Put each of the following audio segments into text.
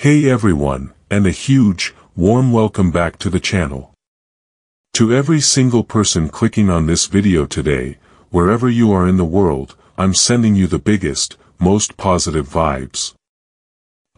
Hey everyone, and a huge, warm welcome back to the channel. To every single person clicking on this video today, wherever you are in the world, I'm sending you the biggest, most positive vibes.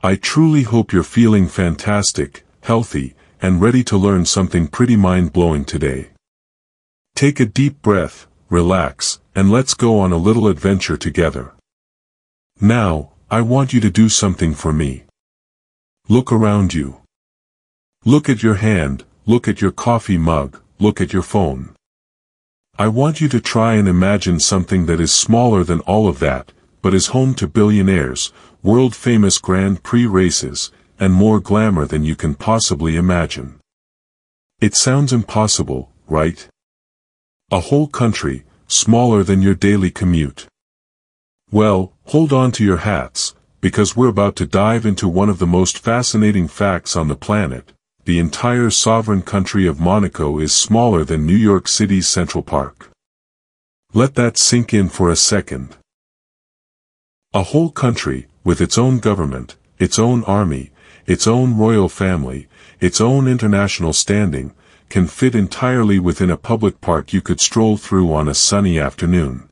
I truly hope you're feeling fantastic, healthy, and ready to learn something pretty mind-blowing today. Take a deep breath, relax, and let's go on a little adventure together. Now, I want you to do something for me. Look around you. Look at your hand, look at your coffee mug, look at your phone. I want you to try and imagine something that is smaller than all of that, but is home to billionaires, world-famous Grand Prix races, and more glamour than you can possibly imagine. It sounds impossible, right? A whole country, smaller than your daily commute. Well, hold on to your hats, because we're about to dive into one of the most fascinating facts on the planet. The entire sovereign country of Monaco is smaller than New York City's Central Park. Let that sink in for a second. A whole country, with its own government, its own army, its own royal family, its own international standing, can fit entirely within a public park you could stroll through on a sunny afternoon.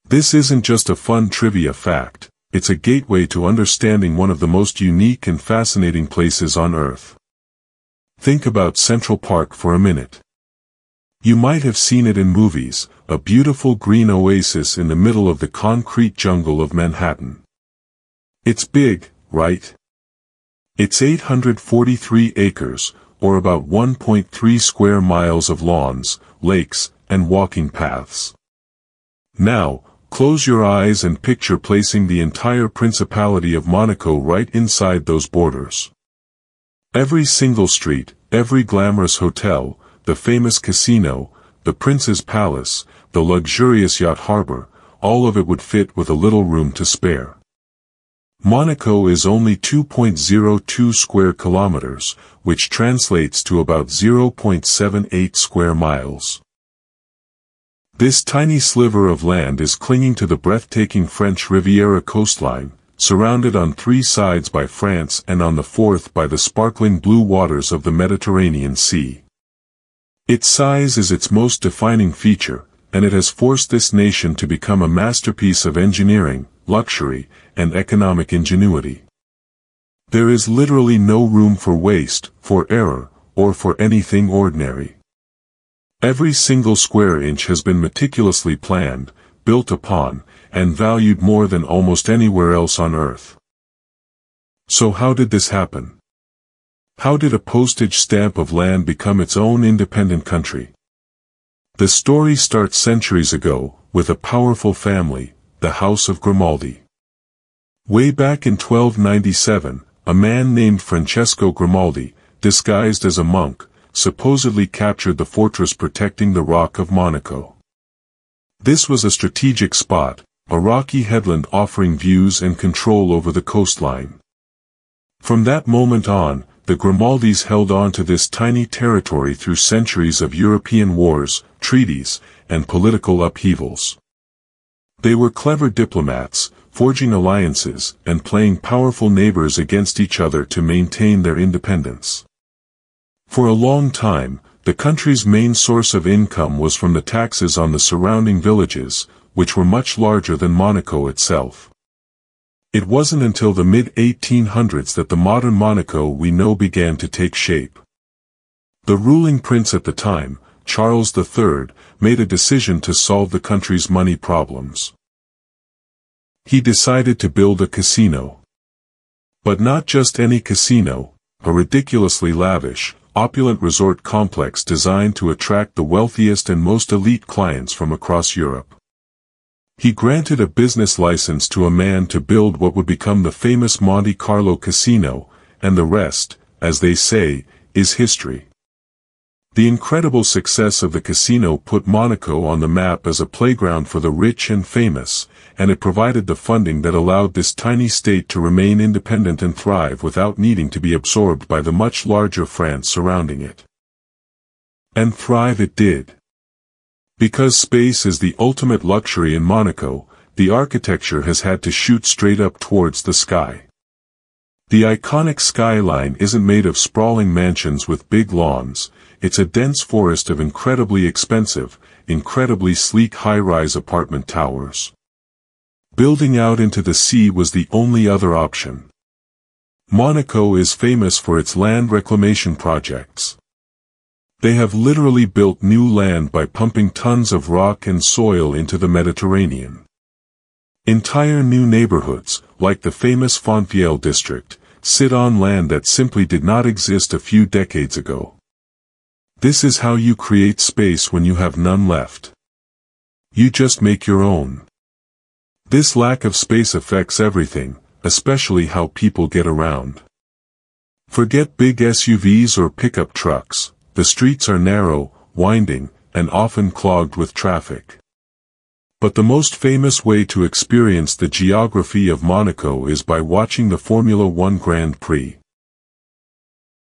This isn't just a fun trivia fact, it's a gateway to understanding one of the most unique and fascinating places on Earth. Think about Central Park for a minute. You might have seen it in movies, a beautiful green oasis in the middle of the concrete jungle of Manhattan. It's big, right? It's 843 acres, or about 1.3 square miles of lawns, lakes, and walking paths. Now, close your eyes and picture placing the entire Principality of Monaco right inside those borders. Every single street, every glamorous hotel, the famous casino, the Prince's Palace, the luxurious yacht harbor, all of it would fit with a little room to spare. Monaco is only 2.02 square kilometers, which translates to about 0.78 square miles. This tiny sliver of land is clinging to the breathtaking French Riviera coastline, surrounded on three sides by France and on the fourth by the sparkling blue waters of the Mediterranean Sea. Its size is its most defining feature, and it has forced this nation to become a masterpiece of engineering, luxury, and economic ingenuity. There is literally no room for waste, for error, or for anything ordinary. Every single square inch has been meticulously planned, built upon, and valued more than almost anywhere else on Earth. So how did this happen? How did a postage stamp of land become its own independent country? The story starts centuries ago, with a powerful family, the House of Grimaldi. Way back in 1297, a man named Francesco Grimaldi, disguised as a monk, supposedly captured the fortress protecting the Rock of Monaco. This was a strategic spot, a rocky headland offering views and control over the coastline. From that moment on, the Grimaldis held on to this tiny territory through centuries of European wars, treaties, and political upheavals. They were clever diplomats, forging alliances and playing powerful neighbors against each other to maintain their independence. For a long time, the country's main source of income was from the taxes on the surrounding villages, which were much larger than Monaco itself. It wasn't until the mid-1800s that the modern Monaco we know began to take shape. The ruling prince at the time, Charles III, made a decision to solve the country's money problems. He decided to build a casino. But not just any casino, a ridiculously lavish, opulent resort complex designed to attract the wealthiest and most elite clients from across Europe. He granted a business license to a man to build what would become the famous Monte Carlo casino, and the rest, as they say, is history. The incredible success of the casino put Monaco on the map as a playground for the rich and famous, and it provided the funding that allowed this tiny state to remain independent and thrive without needing to be absorbed by the much larger France surrounding it. And thrive it did. Because space is the ultimate luxury in Monaco, the architecture has had to shoot straight up towards the sky. The iconic skyline isn't made of sprawling mansions with big lawns, it's a dense forest of incredibly expensive, incredibly sleek high-rise apartment towers. Building out into the sea was the only other option. Monaco is famous for its land reclamation projects. They have literally built new land by pumping tons of rock and soil into the Mediterranean. Entire new neighborhoods, like the famous Fontvielle district, sit on land that simply did not exist a few decades ago. This is how you create space when you have none left. You just make your own. This lack of space affects everything, especially how people get around. Forget big SUVs or pickup trucks, the streets are narrow, winding, and often clogged with traffic. But the most famous way to experience the geography of Monaco is by watching the Formula One Grand Prix.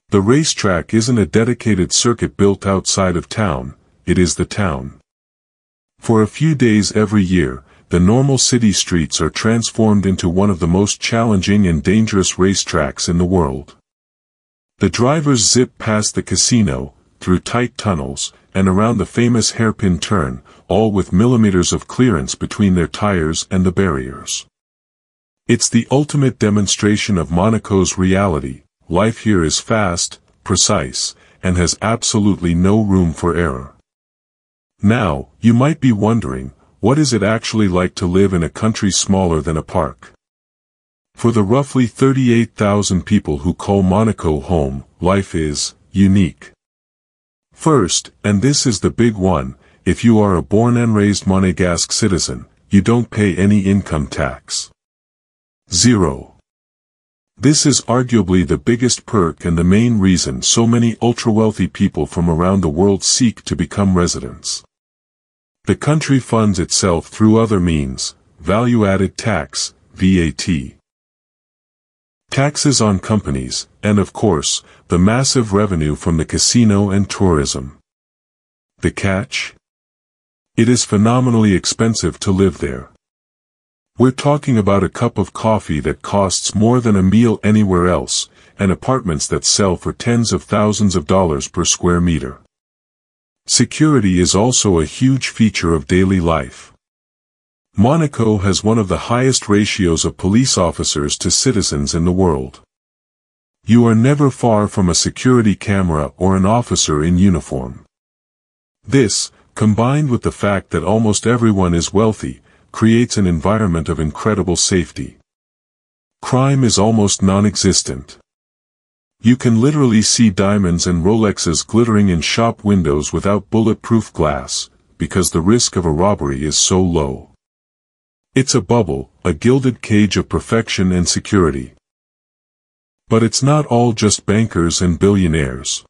The racetrack isn't a dedicated circuit built outside of town, it is the town. For a few days every year, the normal city streets are transformed into one of the most challenging and dangerous racetracks in the world. The drivers zip past the casino, through tight tunnels, and around the famous hairpin turn, all with millimeters of clearance between their tires and the barriers. It's the ultimate demonstration of Monaco's reality. Life here is fast, precise, and has absolutely no room for error. Now, you might be wondering, what is it actually like to live in a country smaller than a park? For the roughly 38,000 people who call Monaco home, life is unique. First, and this is the big one, if you are a born and raised Monegasque citizen, you don't pay any income tax. 0. This is arguably the biggest perk and the main reason so many ultra-wealthy people from around the world seek to become residents. The country funds itself through other means, value-added tax, VAT. Taxes on companies, and of course, the massive revenue from the casino and tourism. The catch? It is phenomenally expensive to live there. We're talking about a cup of coffee that costs more than a meal anywhere else, and apartments that sell for tens of thousands of dollars per square meter. Security is also a huge feature of daily life. Monaco has one of the highest ratios of police officers to citizens in the world. You are never far from a security camera or an officer in uniform. This, combined with the fact that almost everyone is wealthy, creates an environment of incredible safety. Crime is almost non-existent. You can literally see diamonds and Rolexes glittering in shop windows without bulletproof glass, because the risk of a robbery is so low. It's a bubble, a gilded cage of perfection and security. But it's not all just bankers and billionaires.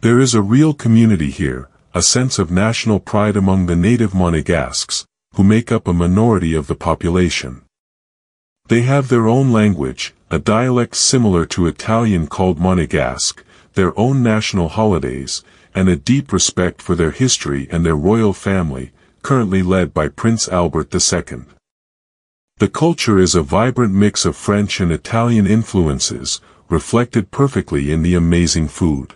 There is a real community here, a sense of national pride among the native Monegasques, who make up a minority of the population. They have their own language, a dialect similar to Italian called Monegasque, their own national holidays, and a deep respect for their history and their royal family, currently led by Prince Albert II. The culture is a vibrant mix of French and Italian influences, reflected perfectly in the amazing food.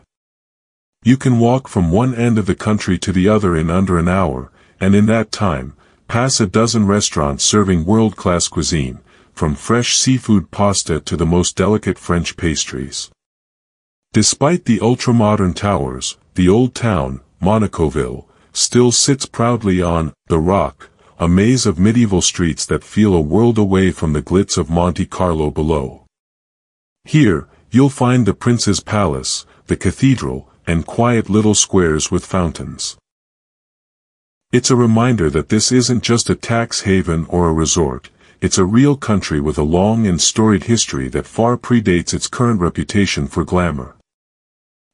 You can walk from one end of the country to the other in under an hour, and in that time, pass a dozen restaurants serving world-class cuisine, from fresh seafood pasta to the most delicate French pastries. Despite the ultra-modern towers, the old town, Monacoville, still sits proudly on the Rock, a maze of medieval streets that feel a world away from the glitz of Monte Carlo below. Here, you'll find the Prince's Palace, the cathedral, and quiet little squares with fountains. It's a reminder that this isn't just a tax haven or a resort, it's a real country with a long and storied history that far predates its current reputation for glamour.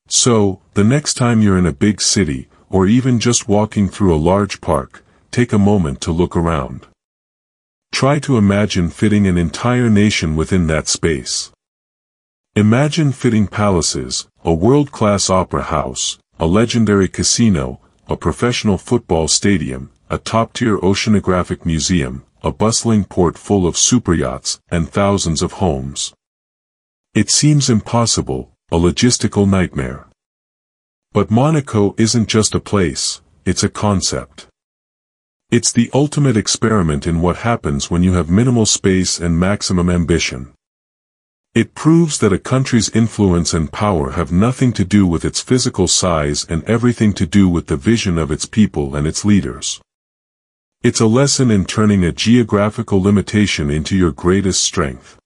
So, the next time you're in a big city, or even just walking through a large park, take a moment to look around. Try to imagine fitting an entire nation within that space. Imagine fitting palaces, a world-class opera house, a legendary casino, a professional football stadium, a top-tier oceanographic museum, a bustling port full of superyachts, and thousands of homes. It seems impossible, a logistical nightmare. But Monaco isn't just a place, it's a concept. It's the ultimate experiment in what happens when you have minimal space and maximum ambition. It proves that a country's influence and power have nothing to do with its physical size and everything to do with the vision of its people and its leaders. It's a lesson in turning a geographical limitation into your greatest strength.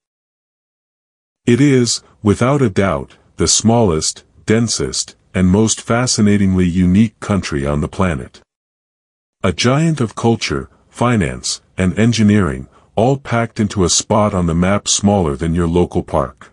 It is, without a doubt, the smallest, densest, and most fascinatingly unique country on the planet. A giant of culture, finance, and engineering, all packed into a spot on the map smaller than your local park.